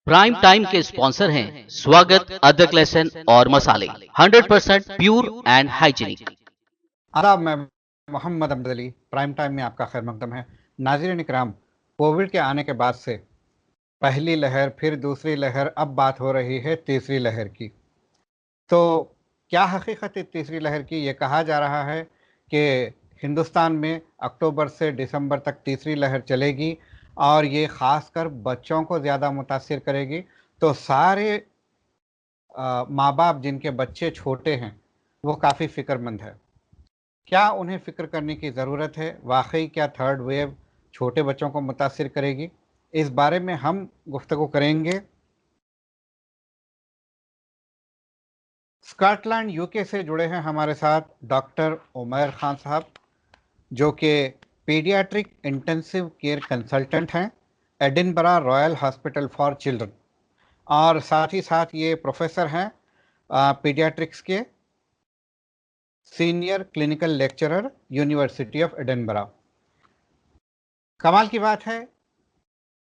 Prime time के sponsor हैं स्वागत, अदरक, लहसुन और मसाले, 100% प्योर एंड हाइजीनिक। आदाब, मैं मोहम्मद अब्दुल अली। प्राइम टाइम में आपका खैर मकदम है। नाज़रीन इकराम, कोविड के आने के बाद से पहली लहर, फिर दूसरी लहर, अब बात हो रही है तीसरी लहर की। तो क्या हकीकत है तीसरी लहर की? ये कहा जा रहा है कि हिंदुस्तान में अक्टूबर से दिसंबर तक तीसरी लहर चलेगी और ये ख़ासकर बच्चों को ज़्यादा मुतासिर करेगी। तो सारे माँ बाप जिनके बच्चे छोटे हैं वो काफ़ी फ़िक्रमंद है। क्या उन्हें फ़िक्र करने की ज़रूरत है? वाक़ई क्या थर्ड वेव छोटे बच्चों को मुतासिर करेगी? इस बारे में हम गुफ्तगू करेंगे। स्कॉटलैंड यूके से जुड़े हैं हमारे साथ डॉक्टर उमैर खान साहब, जो कि पीडियाट्रिक इंटेंसिव केयर कंसल्टेंट हैं Edinburgh royal hospital for children, और साथ ही साथ ये प्रोफेसर हैं पीडियाट्रिक्स के, senior clinical lecturer, university of Edinburgh. कमाल की बात है,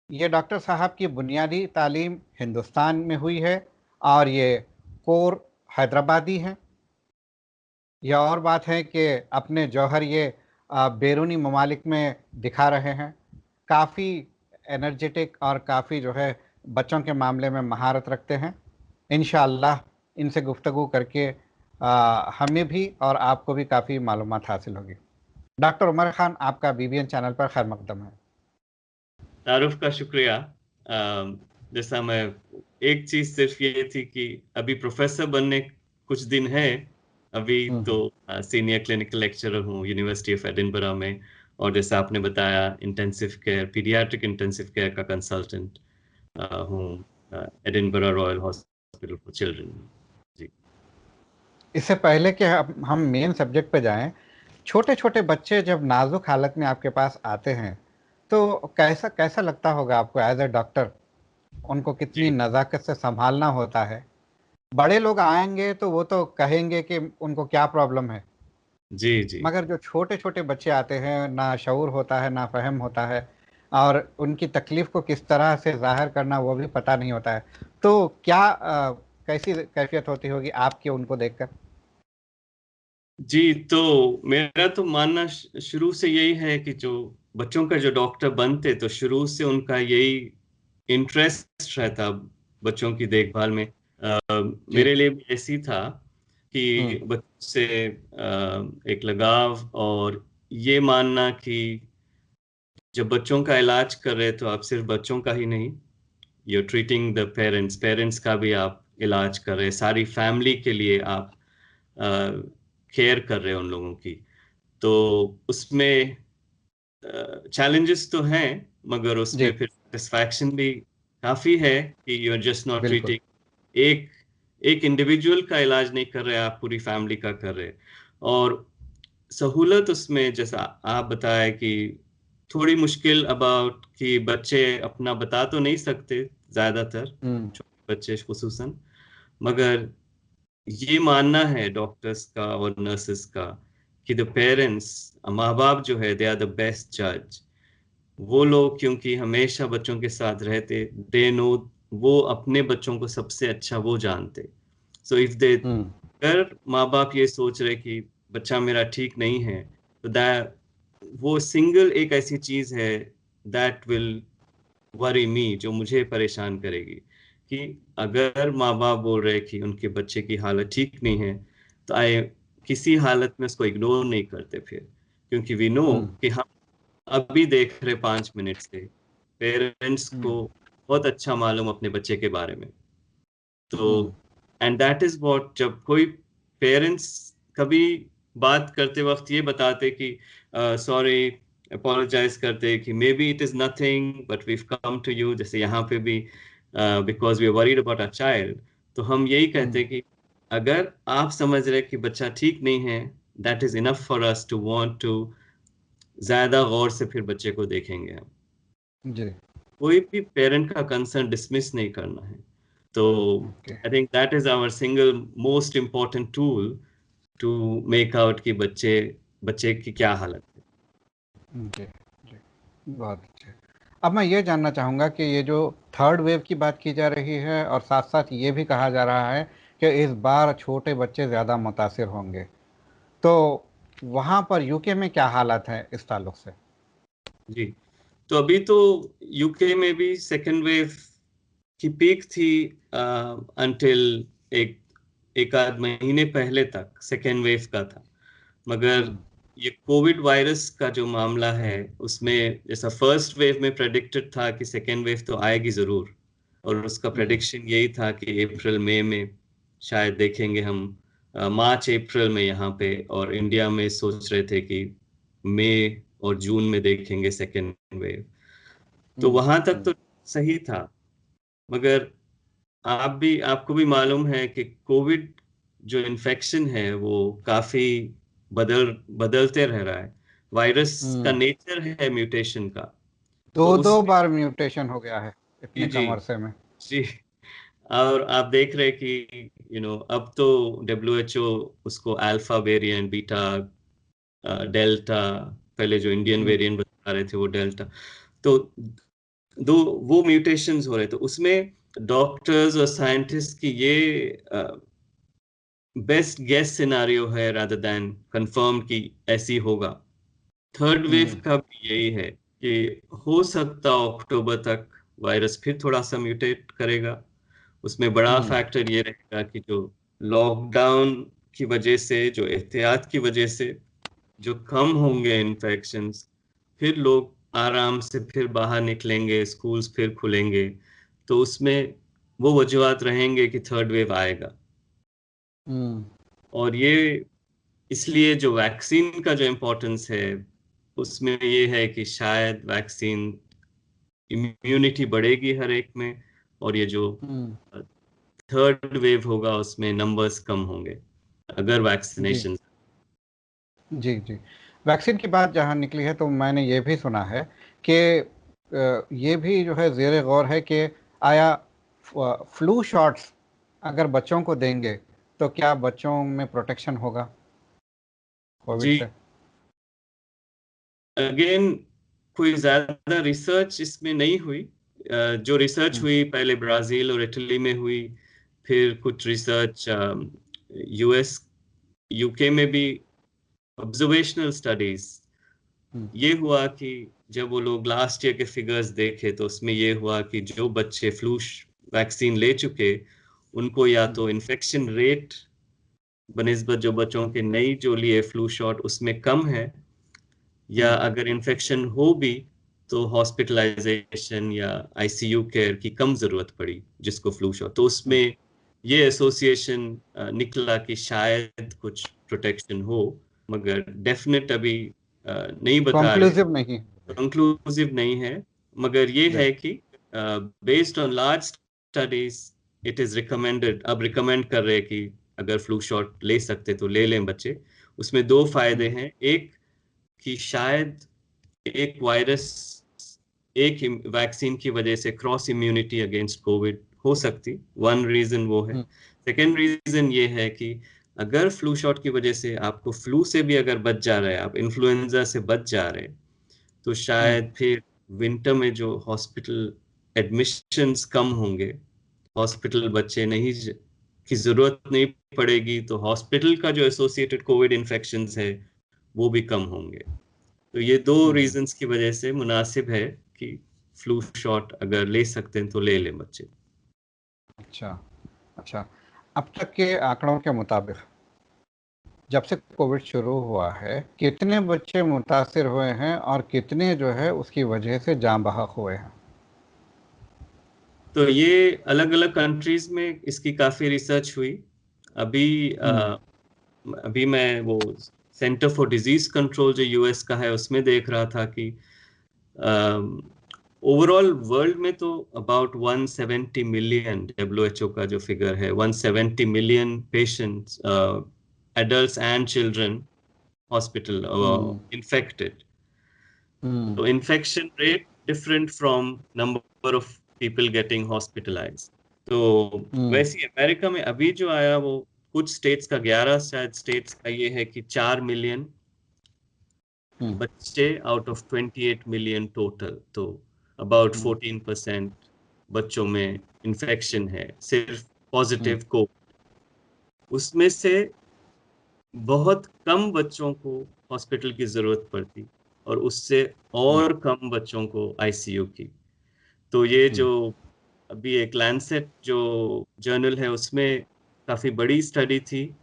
ये डॉक्टर साहब की बुनियादी तालीम हिंदुस्तान में हुई है और ये कोर हैदराबादी हैं। यह और बात है कि अपने जौहर ये बैरूनी ममालिक में दिखा रहे हैं। काफ़ी एनर्जेटिक और काफ़ी जो है बच्चों के मामले में महारत रखते हैं। इंशाअल्लाह इनसे गुफ्तगू करके हमें भी और आपको भी काफ़ी मालूमात हासिल होगी। डॉक्टर उमर खान, आपका बीबीएन चैनल पर खैर मकदम है। तारुफ का शुक्रिया। जैसा मैं एक चीज सिर्फ ये थी कि अभी प्रोफेसर बनने कुछ दिन है, अभी तो सीनियर क्लिनिकल लेक्चरर हूँ यूनिवर्सिटी ऑफ एडिनबरा में, और जैसा आपने बताया intensive care, paediatric intensive care का कंसल्टेंट हूँ Edinburgh royal hospital for children. जी, इससे पहले कि हम मेन सब्जेक्ट पे जाएं, छोटे छोटे बच्चे जब नाजुक हालत में आपके पास आते हैं तो कैसा कैसा लगता होगा आपको एज ए डॉक्टर? उनको कितनी जी, नज़ाकत से संभालना होता है। बड़े लोग आएंगे तो वो तो कहेंगे कि उनको क्या प्रॉब्लम है, जी, जी। मगर जो छोटे छोटे बच्चे आते हैं, ना शऊर होता है ना फहम होता है, और उनकी तकलीफ़ को किस तरह से ज़ाहिर करना वो भी पता नहीं होता है। तो क्या कैसी कैफियत होती होगी आपकी उनको देखकर? जी, तो मेरा तो मानना शुरू से यही है कि जो बच्चों का जो डॉक्टर बनते तो शुरू से उनका यही इंटरेस्ट रहता बच्चों की देखभाल में। जी। मेरे लिए भी ऐसी था कि हम्म। बच्चों से एक लगाव, और ये मानना कि जब बच्चों का इलाज कर रहे तो आप सिर्फ बच्चों का ही नहीं, you are treating the parents, parents का भी आप इलाज कर रहे हैं, सारी फैमिली के लिए आप केयर कर रहे हैं उन लोगों की। तो उसमें चैलेंजेस तो हैं, मगर जी, उसमें फिर सेटिस्फैक्शन भी काफ़ी है कि यू आर जस्ट नॉट बिल्कुल। ट्रीटिंग एक एक इंडिविजुअल का इलाज नहीं कर रहे, आप पूरी फैमिली का कर रहे। और सहूलत उसमें जैसा आप बताया कि थोड़ी मुश्किल अबाउट कि बच्चे अपना बता तो नहीं सकते ज़्यादातर, हम्म। छोटे बच्चे खुसूसन, मगर ये मानना है डॉक्टर्स का और नर्सेस का कि द पेरेंट्स, माँ बाप जो है, दे आर द बेस्ट जज। वो लोग क्योंकि हमेशा बच्चों के साथ रहते, दे नो, वो अपने बच्चों को सबसे अच्छा वो जानते। सो इफ दे, हम्म। अगर माँ बाप ये सोच रहे कि बच्चा मेरा ठीक नहीं है, तो दैट, वो सिंगल एक ऐसी चीज है दैट विल वरी मी, जो मुझे परेशान करेगी, कि अगर माँ बाप बोल रहे कि उनके बच्चे की हालत ठीक नहीं है, तो आए किसी हालत में उसको इग्नोर नहीं करते फिर, क्योंकि वी नो हम्म। कि हम अभी देख रहे 5 मिनट से पेरेंट्स को हम्म। बहुत अच्छा मालूम अपने बच्चे के बारे में। तो हम्म। एंड दैट इज व्हाट, जब कोई पेरेंट्स कभी बात करते वक्त ये बताते कि सॉरी, अपोलोजाइज करते कि may be it is nothing but we come to you, जैसे यहाँ पे भी because we are worried about a child, तो हम यही कहते हम्म। कि अगर आप समझ रहे कि बच्चा ठीक नहीं है, that is enough for us to want to ज्यादा गौर से फिर बच्चे को देखेंगे हम। जी। कोई भी पेरेंट का कंसर्न डिसमिस नहीं करना है। तो okay. I think that is our single most important tool to make out कि बच्चे बच्चे की क्या हालत है। जी। जी, बहुत अच्छे। अब मैं ये जानना चाहूँगा कि ये जो थर्ड वेव की बात की जा रही है और साथ साथ ये भी कहा जा रहा है कि इस बार छोटे बच्चे ज़्यादा मुतासिर होंगे, तो वहाँ पर यूके में क्या हालात है इस ताल्लुक से? जी, तो अभी तो यूके में भी सेकेंड वेव की पीक थी अंटिल एक आध महीने पहले तक सेकेंड वेव का था। मगर ये कोविड वायरस का जो मामला है उसमें जैसा फर्स्ट वेव में प्रेडिक्टेड था कि सेकेंड वेव तो आएगी जरूर, और उसका प्रेडिक्शन यही था कि अप्रैल मई में शायद देखेंगे हम, मार्च अप्रैल में यहाँ पे, और इंडिया में सोच रहे थे कि मई और जून में देखेंगे सेकेंड वेव। तो वहां तक तो सही था, मगर आपको भी मालूम है कि कोविड जो इन्फेक्शन है वो काफी बदलते रह रहा है। वायरस का नेचर है म्यूटेशन का। तो दो उस दो बार म्यूटेशन हो गया है जी इतने जी कम अरसे में। जी, और आप देख रहे कि अब तो WHO उसको अल्फा वेरिएंट, बीटा, डेल्टा, पहले जो इंडियन वेरिएंट बता रहे थे वो डेल्टा, तो दो वो म्यूटेशंस हो रहे, तो उसमें डॉक्टर्स और साइंटिस्ट की ये बेस्ट गेस सिनारियो है रादर देन कंफर्म कि ऐसी होगा। थर्ड वेव का भी यही है कि हो सकता अक्टूबर तक वायरस फिर थोड़ा सा म्यूटेट करेगा। उसमें बड़ा फैक्टर ये रहेगा कि जो लॉकडाउन की वजह से, जो एहतियात की वजह से जो कम होंगे इन्फेक्शंस, फिर लोग आराम से फिर बाहर निकलेंगे, स्कूल्स फिर खुलेंगे, तो उसमें वो वजूहत रहेंगे कि थर्ड वेव आएगा। और ये इसलिए जो वैक्सीन का जो इम्पोर्टेंस है उसमें ये है कि शायद वैक्सीन इम्यूनिटी बढ़ेगी हर एक में, और ये जो थर्ड वेव होगा उसमें नंबर्स कम होंगे अगर जी वैक्सीनेशन। जी जी, वैक्सीन की बात जहाँ निकली है तो मैंने ये भी सुना है कि ये भी जो है ज़ेरे गौर है कि आया फ्लू शॉट्स अगर बच्चों को देंगे तो क्या बच्चों में प्रोटेक्शन होगा कोविड जी, से? अगेन कोई ज्यादा रिसर्च इसमें नहीं हुई। जो रिसर्च हुई पहले ब्राजील और इटली में हुई, फिर कुछ रिसर्च यूएस यूके में भी, ऑब्जर्वेशनल स्टडीज। ये हुआ कि जब वो लोग लास्ट ईयर के फिगर्स देखे तो उसमें ये हुआ कि जो बच्चे फ्लू वैक्सीन ले चुके उनको या तो इन्फेक्शन रेट बनिस्बत जो बच्चों के नई जो लिए फ्लू शॉट उसमें कम है, या अगर इन्फेक्शन हो भी तो हॉस्पिटलाइजेशन या आईसीयू केयर की कम जरूरत पड़ी जिसको फ्लू शॉट, तो उसमें ये एसोसिएशन निकला कि शायद कुछ प्रोटेक्शन हो, मगर डेफिनेट अभी नहीं बता रहे, कंक्लूसिव नहीं है। कंक्लूसिव नहीं है। मगर ये जी है कि based on large studies it is recommended, अब रिकमेंड कर रहे हैं कि अगर फ्लू शॉट ले सकते तो ले लें बच्चे। उसमें दो फायदे हैं, एक कि शायद एक वायरस एक वैक्सीन की वजह से क्रॉस इम्यूनिटी अगेंस्ट कोविड हो सकती, वन रीजन वो है। सेकेंड रीजन ये है कि अगर फ्लू शॉट की वजह से आपको फ्लू से भी अगर बच जा रहे हैं, आप इन्फ्लुएंजा से बच जा रहे हैं, तो शायद फिर विंटर में जो हॉस्पिटल एडमिशंस कम होंगे, हॉस्पिटल बच्चे नहीं की जरूरत नहीं पड़ेगी, तो हॉस्पिटल का जो एसोसिएटेड कोविड इन्फेक्शंस है वो भी कम होंगे। तो ये दो रीजंस की वजह से मुनासिब है कि फ्लू शॉट अगर ले सकते हैं तो ले लें बच्चे। अच्छा अच्छा, अब तक के आंकड़ों के मुताबिक जब से कोविड शुरू हुआ है कितने बच्चे मुतासिर हुए हैं और कितने जो है उसकी वजह से जान बहक हुए हैं? तो ये अलग अलग कंट्रीज में इसकी काफी रिसर्च हुई। अभी अभी मैं वो सेंटर फॉर डिजीज कंट्रोल जो यूएस का है उसमें देख रहा था कि ओवरऑल वर्ल्ड में तो अबाउट 170 मिलियन, डब्ल्यूएचओ का जो फिगर है 170 million patients, adults and children hospital infected. तो infection rate different from number of people getting hospitalised. तो वैसे ही अमेरिका में अभी जो आया वो कुछ स्टेट्स का, 11 शायद स्टेट्स का ये है कि 4 मिलियन बच्चे आउट ऑफ 28 मिलियन टोटल। तो अबाउट 14% बच्चों में इन्फेक्शन है सिर्फ पॉजिटिव को। उसमें से बहुत कम बच्चों को हॉस्पिटल की जरूरत पड़ती और उससे और कम बच्चों को आईसीयू की। तो ये जो अभी एक लैंसेट जो जर्नल है उसमें काफी बड़ी स्टडी थी,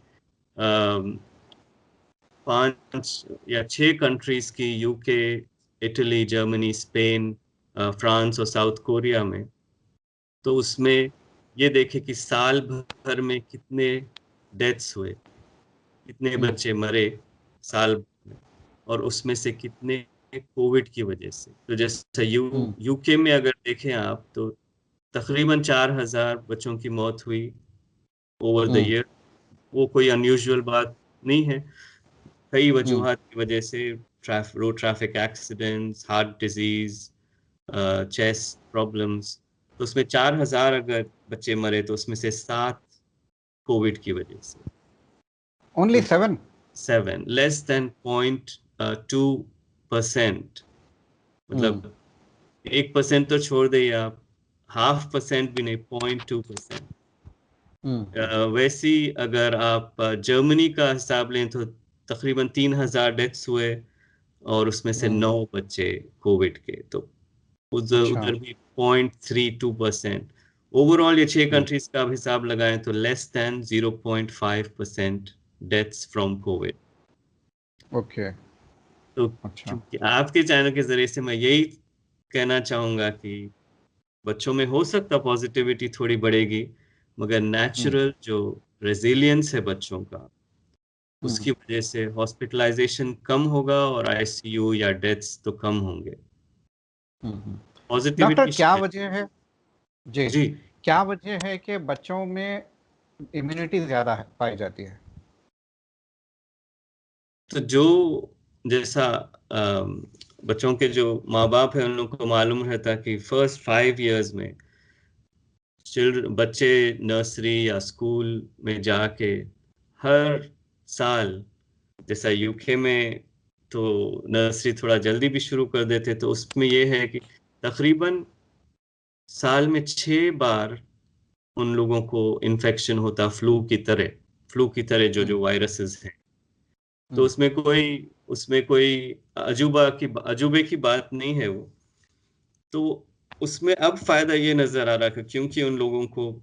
5 या 6 कंट्रीज की, UK, Italy, Germany, Spain, France और साउथ कोरिया में। तो उसमें ये देखे कि साल भर में कितने डेथ्स हुए, कितने बच्चे मरे साल में, और उसमें से कितने कोविड की वजह से। तो जैसे यूके में अगर देखें आप तो तकरीबन 4000 बच्चों की मौत हुई ओवर द ईयर। वो कोई अनयूजुअल बात नहीं है, कई वजूहात की वजह से, road traffic accidents, heart disease, chest problems. तो उसमें 4000 अगर बच्चे मरे तो उसमें से 7 कोविड की वजह से। Only 7, less than 0.2%। मतलब 1% तो छोड़ दिए आप, 0.5% भी नहीं, 0.2%। वैसी अगर आप जर्मनी का हिसाब लें तो तकरीबन 3000 डेथ्स हुए और उसमें से 9 बच्चे कोविड के। तो उधर भी 0.32%। ओवरऑल ये 6 कंट्रीज का आप हिसाब लगाएं तो less than 0.5% deaths from Covid. Okay. तो क्योंकि आपके चैनल के जरिए से मैं यही कहना चाहूंगा कि बच्चों में हो सकता पॉजिटिविटी थोड़ी बढ़ेगी, मगर नेचुरल जो रेजिलियंस है बच्चों का, उसकी वजह से हॉस्पिटलाइजेशन कम होगा और आईसीयू या डेथ्स तो कम होंगे। डॉक्टर क्या वजह है जी क्या वजह है कि बच्चों में इम्यूनिटी ज्यादा पाई जाती है? तो जो जैसा बच्चों के जो माँ बाप है उन लोगों को मालूम रहता कि फर्स्ट 5 इयर्स में बच्चे नर्सरी या स्कूल में जाके हर साल, जैसा यूके में तो नर्सरी थोड़ा जल्दी भी शुरू कर देते, तो उसमें ये है कि तकरीबन साल में 6 बार उन लोगों को इन्फेक्शन होता, फ्लू की तरह जो वायरसेस हैं। तो उसमें कोई अजूबे की बात नहीं है वो। तो उसमें अब फायदा ये नजर आ रहा है क्योंकि उन लोगों को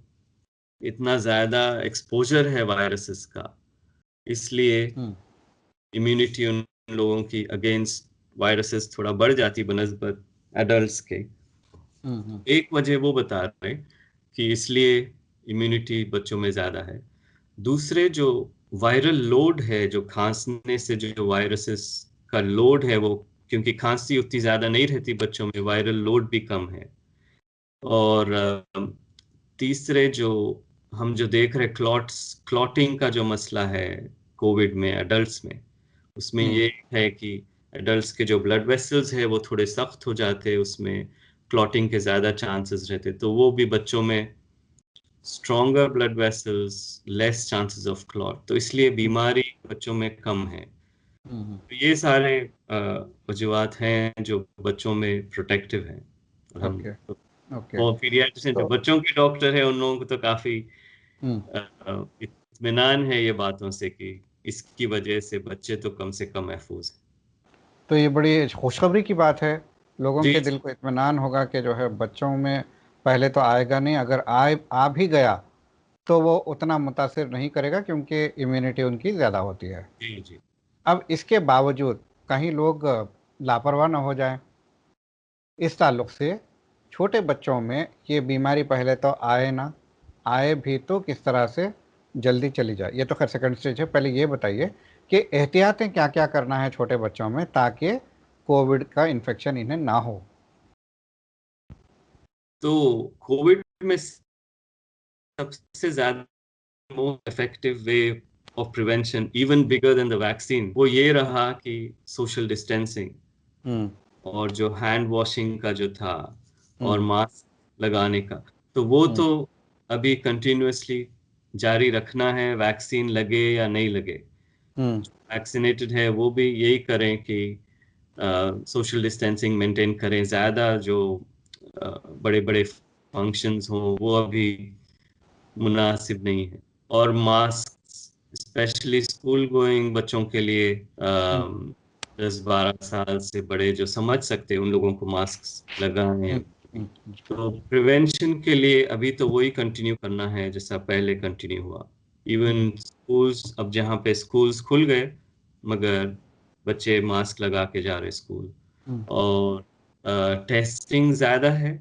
इतना ज्यादा एक्सपोजर है वायरसेस का, इसलिए इम्यूनिटी उन लोगों की अगेंस्ट वायरसेस थोड़ा बढ़ जाती बनस्बत एडल्ट्स के। एक वजह वो बता रहे कि इसलिए इम्यूनिटी बच्चों में ज्यादा है। दूसरे जो वायरल लोड है, जो खांसने से जो वायरसेस का लोड है, वो क्योंकि खांसी उतनी ज्यादा नहीं रहती बच्चों में, वायरल लोड भी कम है। और तीसरे जो हम जो देख रहे क्लॉटिंग का जो मसला है कोविड में एडल्ट्स में, उसमें ये है कि एडल्ट्स के जो ब्लड वेसल्स है वो थोड़े सख्त हो जाते हैं, उसमें क्लॉटिंग के ज्यादा चांसेस रहते, तो वो भी बच्चों में stronger blood vessels, less chances of clot, तो इसलिए बीमारी बच्चों में कम है। तो ये सारे वजूहात हैं जो बच्चों में प्रोटेक्टिव हैं। और हम और पीडियाट्रिशियन जो बच्चों के डॉक्टर है उन लोगों को तो काफी इत्मीनान है ये बातों से कि इसकी वजह से बच्चे तो कम से कम महफूज हैं। तो ये बड़ी खुशखबरी की बात है, लोगों के दिल को इत्मीनान होगा कि जो है बच्चों में पहले तो आएगा नहीं, अगर आ भी गया तो वो उतना मुतासिर नहीं करेगा क्योंकि इम्यूनिटी उनकी ज़्यादा होती है। जी जी। अब इसके बावजूद कहीं लोग लापरवाह न हो जाएं, इस ताल्लुक़ से छोटे बच्चों में ये बीमारी पहले तो आए ना, आए भी तो किस तरह से जल्दी चली जाए, ये तो खैर सेकंड स्टेज है। पहले ये बताइए कि एहतियातें क्या क्या करना है छोटे बच्चों में ताकि कोविड का इन्फेक्शन इन्हें ना हो। तो कोविड में सबसे ज्यादा most effective way of prevention, even bigger than the vaccine, वो ये रहा कि सोशल डिस्टेंसिंग और जो हैंड वॉशिंग का जो था और मास्क लगाने का, तो वो तो अभी कंटिन्यूअसली जारी रखना है, वैक्सीन लगे या नहीं लगे। वैक्सीनेटेड है वो भी यही करें कि सोशल डिस्टेंसिंग मेंटेन करें, ज़्यादा जो बड़े बड़े फंक्शंस हों वो अभी मुनासिब नहीं है। और मास्क स्पेशली स्कूल गोइंग बच्चों के लिए 10-12 साल से बड़े जो समझ सकते हैं उन लोगों को मास्क लगाएं। तो प्रिवेंशन के लिए अभी तो वही कंटिन्यू करना है जैसा पहले कंटिन्यू हुआ। इवन स्कूल्स, अब जहाँ पे स्कूल्स खुल गए मगर बच्चे मास्क लगा के जा रहे स्कूल, और टेस्टिंग ज़्यादा है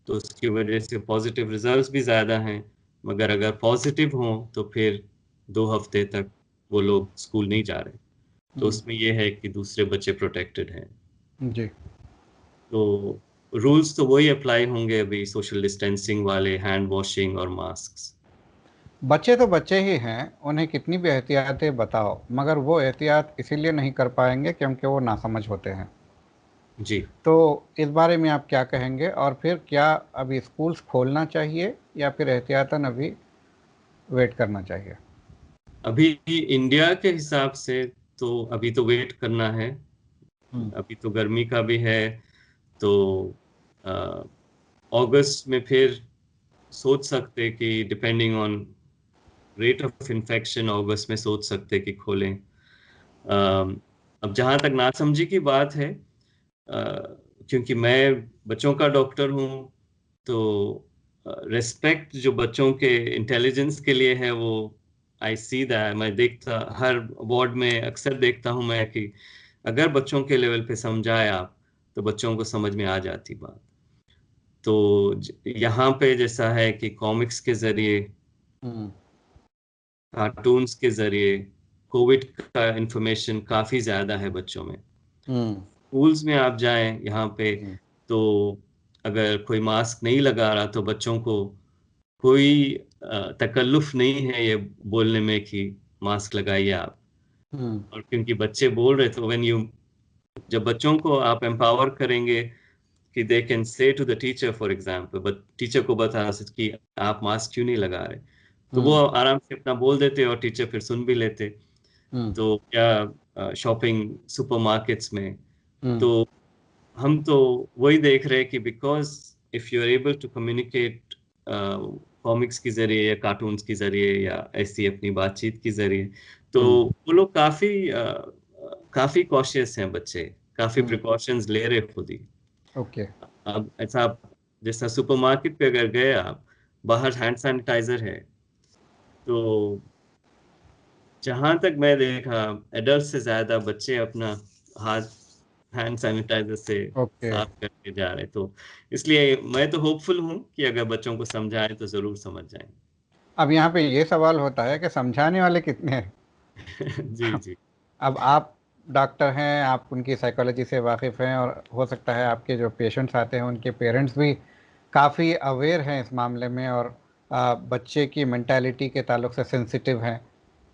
तो उसकी वजह से पॉजिटिव रिजल्ट्स भी ज़्यादा हैं, मगर अगर पॉजिटिव हों तो फिर 2 हफ्ते तक वो लोग स्कूल नहीं जा रहे। तो उसमें ये है कि दूसरे बच्चे प्रोटेक्टेड हैं। जी। तो रूल्स तो वही अप्लाई होंगे अभी, सोशल डिस्टेंसिंग वाले, हैंड वॉशिंग और मास्क। बच्चे तो बच्चे ही हैं, उन्हें कितनी भी एहतियातें बताओ मगर वो एहतियात इसीलिए नहीं कर पाएंगे क्योंकि वो नासमझ होते हैं। जी। तो इस बारे में आप क्या कहेंगे, और फिर क्या अभी स्कूल्स खोलना चाहिए या फिर एहतियातन अभी वेट करना चाहिए? अभी इंडिया के हिसाब से तो अभी तो वेट करना है। अभी तो गर्मी का भी है, तो अगस्त में फिर सोच सकते कि depending on rate of infection अगस्त में सोच सकते कि खोलें। अब जहाँ तक नासमझी की बात है, क्योंकि मैं बच्चों का डॉक्टर हूँ, तो रिस्पेक्ट जो बच्चों के इंटेलिजेंस के लिए है वो आई सी दैट, मैं देखता हर वार्ड में अक्सर देखता हूँ मैं कि अगर बच्चों के लेवल पे समझाए आप तो बच्चों को समझ में आ जाती बात। तो यहाँ पे जैसा है कि कॉमिक्स के जरिए, कार्टून्स के जरिए कोविड का इंफॉर्मेशन काफ़ी ज़्यादा है बच्चों में। स्कूल्स में आप जाएं यहाँ पे, तो अगर कोई मास्क नहीं लगा रहा तो बच्चों को कोई तकल्लुफ नहीं है ये बोलने में कि मास्क लगाइए आप। और क्योंकि बच्चे बोल रहे, तो जब बच्चों को आप एम्पावर करेंगे कि they can say to the teacher, for example teacher को बता सकते कि आप मास्क क्यों नहीं लगा रहे, तो वो आराम से अपना बोल देते और टीचर फिर सुन भी लेते। तो क्या शॉपिंग सुपरमार्केट्स में, तो हम तो वही देख रहे हैं कि because if you are able to communicate comics के जरिए या कार्टून्स के जरिए या ऐसी अपनी बातचीत के जरिए, तो वो लोग काफी कॉशियस हैं बच्चे, काफी प्रिकॉशंस ले रहे खुद ही। ओके। अब ऐसा जैसा सुपरमार्केट पे अगर गए आप, बाहर हैंड सैनिटाइजर है, तो जहां तक मैं देखा एडल्ट से ज्यादा बच्चे अपना हाथ हैंड सैनिटाइजर से साफ करके जा रहे। तो इसलिए मैं तो होपफुल हूं कि अगर बच्चों को समझाएं तो जरूर समझ जाएं। अब यहाँ पे ये सवाल होता है कि समझाने वाले कितने हैं? जी जी। अब आप डॉक्टर हैं, आप उनकी साइकोलॉजी से वाकिफ़ हैं, और हो सकता है आपके जो पेशेंट्स आते हैं उनके पेरेंट्स भी काफ़ी अवेयर हैं इस मामले में, और बच्चे की मेंटालिटी के ताल्लुक से सेंसिटिव हैं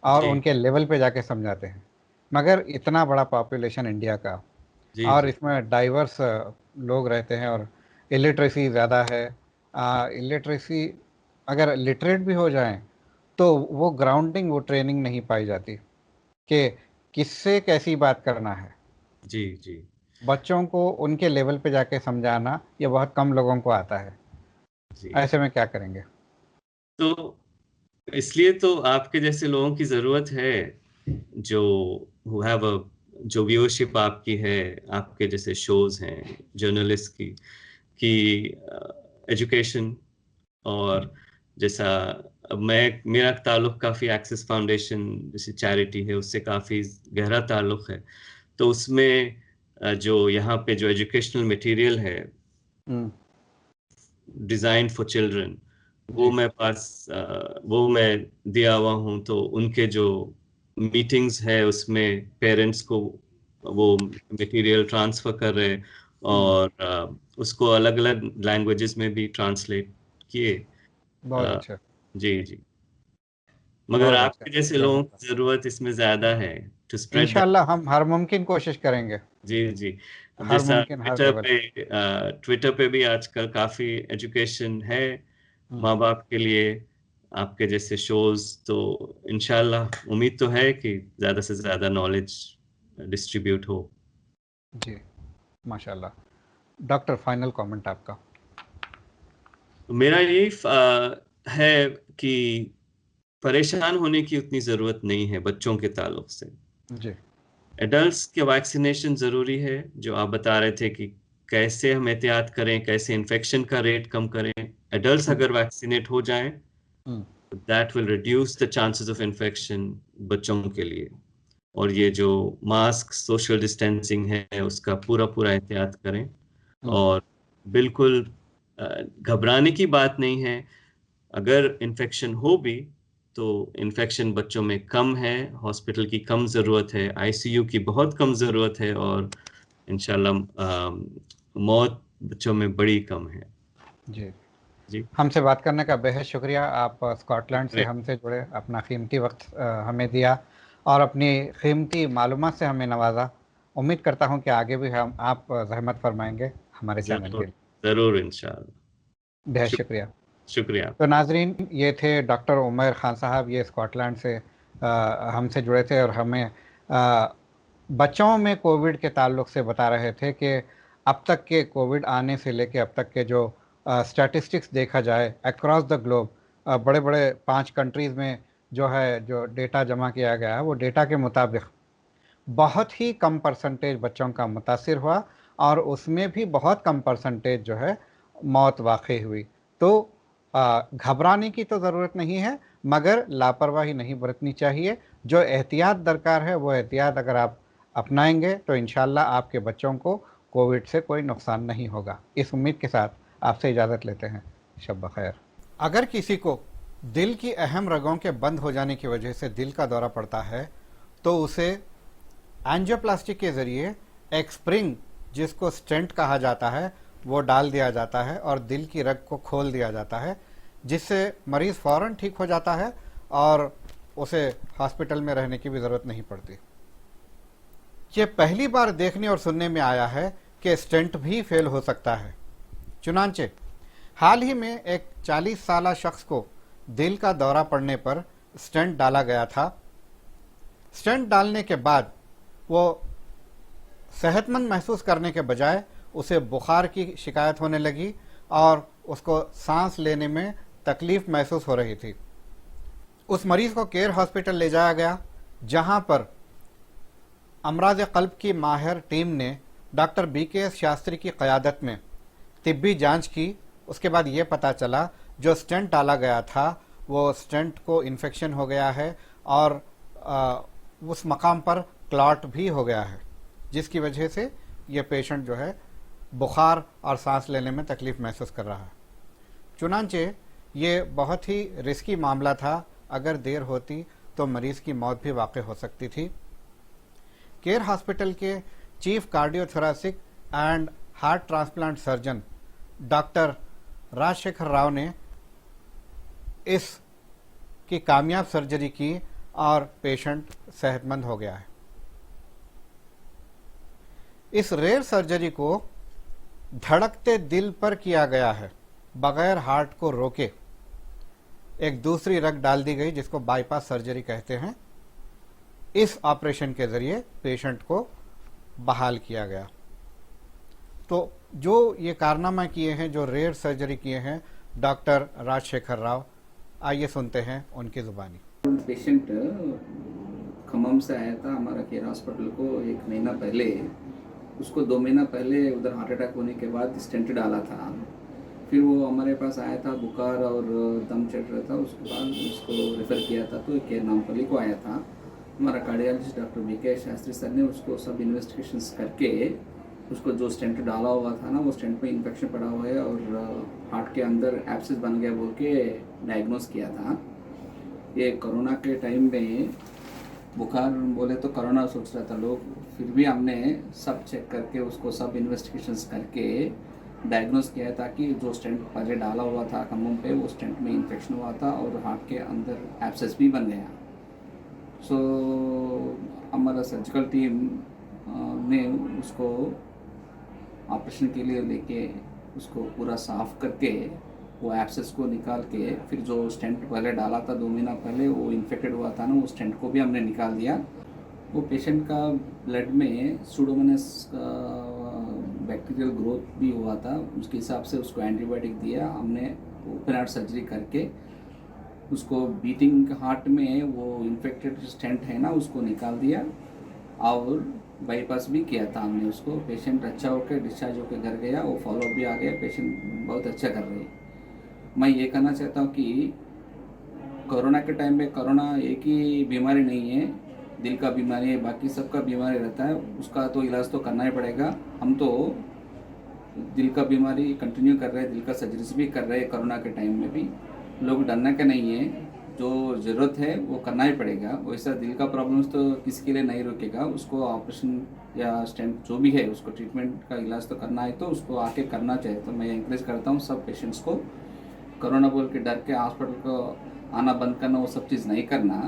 और जी उनके लेवल पे जाके समझाते हैं। मगर इतना बड़ा पॉपुलेशन इंडिया का, जी और जी इसमें डाइवर्स लोग रहते हैं, और इलिटरेसी ज़्यादा है। इलिटरेसी, अगर लिटरेट भी हो जाएं तो वो ग्राउंडिंग, वो ट्रेनिंग नहीं पाई जाती कि किससे कैसी बात करना है। जी जी बच्चों को उनके लेवल पे जाके समझाना ये बहुत कम लोगों को आता है। जी। ऐसे में क्या करेंगे? तो इसलिए तो आपके जैसे लोगों की जरूरत है, जो who have a जो व्यूअरशिप आपकी है, आपके जैसे शोज हैं जर्नलिस्ट की एजुकेशन। और जैसा अब मेरा ताल्लुक काफ़ी एक्सिस फाउंडेशन जैसी चैरिटी है उससे काफ़ी गहरा ताल्लुक है। तो उसमें जो यहाँ पे जो एजुकेशनल मटेरियल है डिज़ाइन फॉर चिल्ड्रन, वो मैं दिया हुआ हूँ। तो उनके जो मीटिंग्स है उसमें पेरेंट्स को वो मटेरियल ट्रांसफ़र कर रहे, और उसको अलग अलग लैंग्वेजेस में भी ट्रांसलेट किए। बहुत अच्छा। जी जी। मगर बहुत अच्छा, आपके जैसे लोगों जबरदस्त। की जरूरत इसमें ज्यादा है टू स्प्रेड दैट। इंशाल्लाह हम हर मुमकिन कोशिश करेंगे, जी जी। अब हर जैसा मुमकिन हर लेवल पे। ट्विटर पे भी आजकल काफी एजुकेशन है माँ बाप के लिए, आपके जैसे शोज, तो इंशाल्लाह उम्मीद तो है कि ज्यादा से ज्यादा नॉलेज डिस्ट्रीब्यूट हो। जी, माशाल्लाह। डॉक्टर, फाइनल कमेंट आपका। मेरा यही है कि परेशान होने की उतनी ज़रूरत नहीं है बच्चों के ताल्लुक से। जी। एडल्ट्स के वैक्सीनेशन ज़रूरी है, जो आप बता रहे थे कि कैसे हम एहतियात करें, कैसे इन्फेक्शन का रेट कम करें। एडल्ट्स हुँ, अगर वैक्सीनेट हो जाएँ, hmm, that will reduce the chances of infection बच्चों के लिए। और ये जो मास्क, सोशल डिस्टेंसिंग है, उसका पूरा-पूरा एहतियात करें। हुँ, और बिल्कुल घबराने की बात नहीं है। अगर इन्फेक्शन हो भी, तो इन्फेक्शन बच्चों में कम है, हॉस्पिटल की कम ज़रूरत है, आईसीयू की बहुत कम ज़रूरत है और इंशाल्लाह मौत बच्चों में बड़ी कम है। जी। जी, हमसे बात करने का बेहद शुक्रिया। आप स्कॉटलैंड से शुक्रिया। हमसे जुड़े, अपना कीमती वक्त हमें दिया और अपनी कीमती मालूमात से हमें नवाजा। उम्मीद करता हूँ कि आगे भी हम आप ज़हमत फरमाएँगे हमारे चैनल के ज़रूर, लिए। ज़रूर इंशाल्लाह। बेहद शुक शुक्रिया। शुक्रिया। तो नाज़रीन, ये थे डॉक्टर उमैर ख़ान साहब, ये स्कॉटलैंड से हमसे जुड़े थे और हमें बच्चों में कोविड के ताल्लुक से बता रहे थे कि अब तक के कोविड आने से लेके अब तक के जो स्टैटिस्टिक्स देखा जाए अक्रॉस द ग्लोब, बड़े-बड़े 5 कंट्रीज़ में जो है, जो डेटा जमा किया गया है, वो डेटा के मुताबिक बहुत ही कम परसेंटेज बच्चों का मुतासिर हुआ और उसमें भी बहुत कम परसेंटेज जो है मौत वाक़ई हुई। तो घबराने की तो ज़रूरत नहीं है, मगर लापरवाही नहीं बरतनी चाहिए। जो एहतियात दरकार है, वो एहतियात अगर आप अपनाएँगे तो इंशाअल्लाह आपके बच्चों को कोविड से कोई नुकसान नहीं होगा। इस उम्मीद के साथ आपसे इजाज़त लेते हैं। शब बख़ैर। अगर किसी को दिल की अहम रगों के बंद हो जाने की वजह से दिल का दौरा पड़ता है, तो उसे एंजियोप्लास्टी के ज़रिए एक स्प्रिंग, जिसको स्टेंट कहा जाता है, वो डाल दिया जाता है और दिल की रग को खोल दिया जाता है, जिससे मरीज़ फ़ौरन ठीक हो जाता है और उसे हॉस्पिटल में रहने की भी ज़रूरत नहीं पड़ती। ये पहली बार देखने और सुनने में आया है कि स्टेंट भी फेल हो सकता है। चुनांचे हाल ही में एक 40 साला शख्स को दिल का दौरा पड़ने पर स्टेंट डाला गया था। स्टेंट डालने के बाद वो सेहतमंद महसूस करने के बजाय उसे बुखार की शिकायत होने लगी और उसको सांस लेने में तकलीफ महसूस हो रही थी। उस मरीज को केयर हॉस्पिटल ले जाया गया, जहां पर अमराज क़ल्ब की माहिर टीम ने डॉक्टर BKS शास्त्री की क़यादत में तिब्बी जांच की। उसके बाद ये पता चला जो स्टेंट डाला गया था वो स्टेंट को इन्फेक्शन हो गया है और उस मकाम पर क्लॉट भी हो गया है, जिसकी वजह से ये पेशेंट जो है बुखार और सांस लेने में तकलीफ़ महसूस कर रहा है। चुनांचे ये बहुत ही रिस्की मामला था, अगर देर होती तो मरीज़ की मौत भी वाक़ई हो सकती थी। केयर हॉस्पिटल के chief cardiothoracic and heart transplant surgeon doctor Rajshekhar Rao ने इस की कामयाब सर्जरी की और पेशेंट सेहतमंद हो गया है। इस रेयर सर्जरी को धड़कते दिल पर किया गया है, बगैर हार्ट को रोके। एक दूसरी रग डाल दी गई, जिसको बाईपास सर्जरी कहते हैं। इस ऑपरेशन के जरिए पेशेंट को बहाल किया गया। तो जो ये कारनामा किए हैं, जो रेयर सर्जरी किए हैं डॉक्टर राजशेखर राव, आइए सुनते हैं उनकी ज़ुबानी। पेशेंट खम्मम से आया था हमारा केयर हॉस्पिटल को 1 महीना पहले। उसको 2 महीना पहले उधर हार्ट अटैक होने के बाद स्टेंट डाला था। फिर वो हमारे पास आया था, बुखार और दम चढ़ रहा था। उसके बाद उसको रेफ़र किया था तो केयर नामपल्ली को आया था। हमारा cardiologist doctor BKS Shastri sir ने उसको सब इन्वेस्टिगेशंस करके उसको जो स्टेंट डाला हुआ था ना, वो स्टेंट में इन्फेक्शन पड़ा हुआ है और हार्ट के अंदर एब्सेस बन गया बोल के डायग्नोस किया था। ये कोरोना के टाइम में बुखार बोले तो कोरोना सोच रहा था लोग, फिर भी हमने सब चेक करके उसको सब इन्वेस्टिगेशंस करके डायग्नोस किया था कि जो स्टेंट पहले डाला हुआ था खम्मम पे, वो स्टेंट में इन्फेक्शन हुआ था और हार्ट के अंदर एब्सेस भी बन गया। सो हमारा सर्जिकल टीम ने उसको ऑपरेशन के लिए लेके उसको पूरा साफ करके वो एब्सेस को निकाल के, फिर जो स्टेंट पहले डाला था 2 महीना पहले, वो इन्फेक्टेड हुआ था ना, वो स्टेंट को भी हमने निकाल दिया। वो पेशेंट का ब्लड में सूडोमोनास बैक्टीरियल ग्रोथ भी हुआ था, उसके हिसाब से उसको एंटीबायोटिक दिया हमने। ओपन हार्ट सर्जरी करके उसको बीटिंग हार्ट में वो इन्फेक्टेड स्टेंट है ना उसको निकाल दिया और बाईपास भी किया था हमने उसको। पेशेंट अच्छा होकर डिस्चार्ज होकर घर गया, वो फॉलोअप भी आ गया, पेशेंट बहुत अच्छा कर रहे हैं। मैं ये कहना चाहता हूँ कि कोरोना के टाइम में कोरोना एक ही बीमारी नहीं है, दिल का बीमारी है, बाकी सबका बीमारी रहता है, उसका तो इलाज तो करना ही पड़ेगा। हम तो दिल का बीमारी कंटिन्यू कर रहे हैं, दिल का सर्जरीज भी कर रहे हैं कोरोना के टाइम में भी। लोग डरने का नहीं है, जो ज़रूरत है वो करना ही पड़ेगा। वैसा दिल का प्रॉब्लम्स तो किसी के लिए नहीं रुकेगा, उसको ऑपरेशन या स्टेंट जो भी है उसको ट्रीटमेंट का इलाज तो करना है, तो उसको आके करना चाहिए। तो मैं इंकरेज करता हूँ सब पेशेंट्स को, कोरोना बोल के डर के हॉस्पिटल को आना बंद करना, वो सब चीज़ नहीं करना।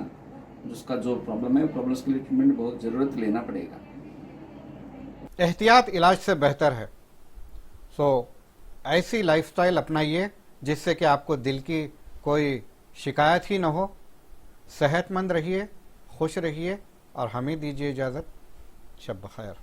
जिसका जो प्रॉब्लम है प्रॉब्लम्स के लिए ट्रीटमेंट बहुत ज़रूरत लेना पड़ेगा। एहतियात इलाज से बेहतर है। ऐसी लाइफस्टाइल अपनाइए जिससे कि आपको दिल की कोई शिकायत ही न हो। सेहतमंद रहिए, खुश रहिए और हमें दीजिए इजाज़त। शब बखैर।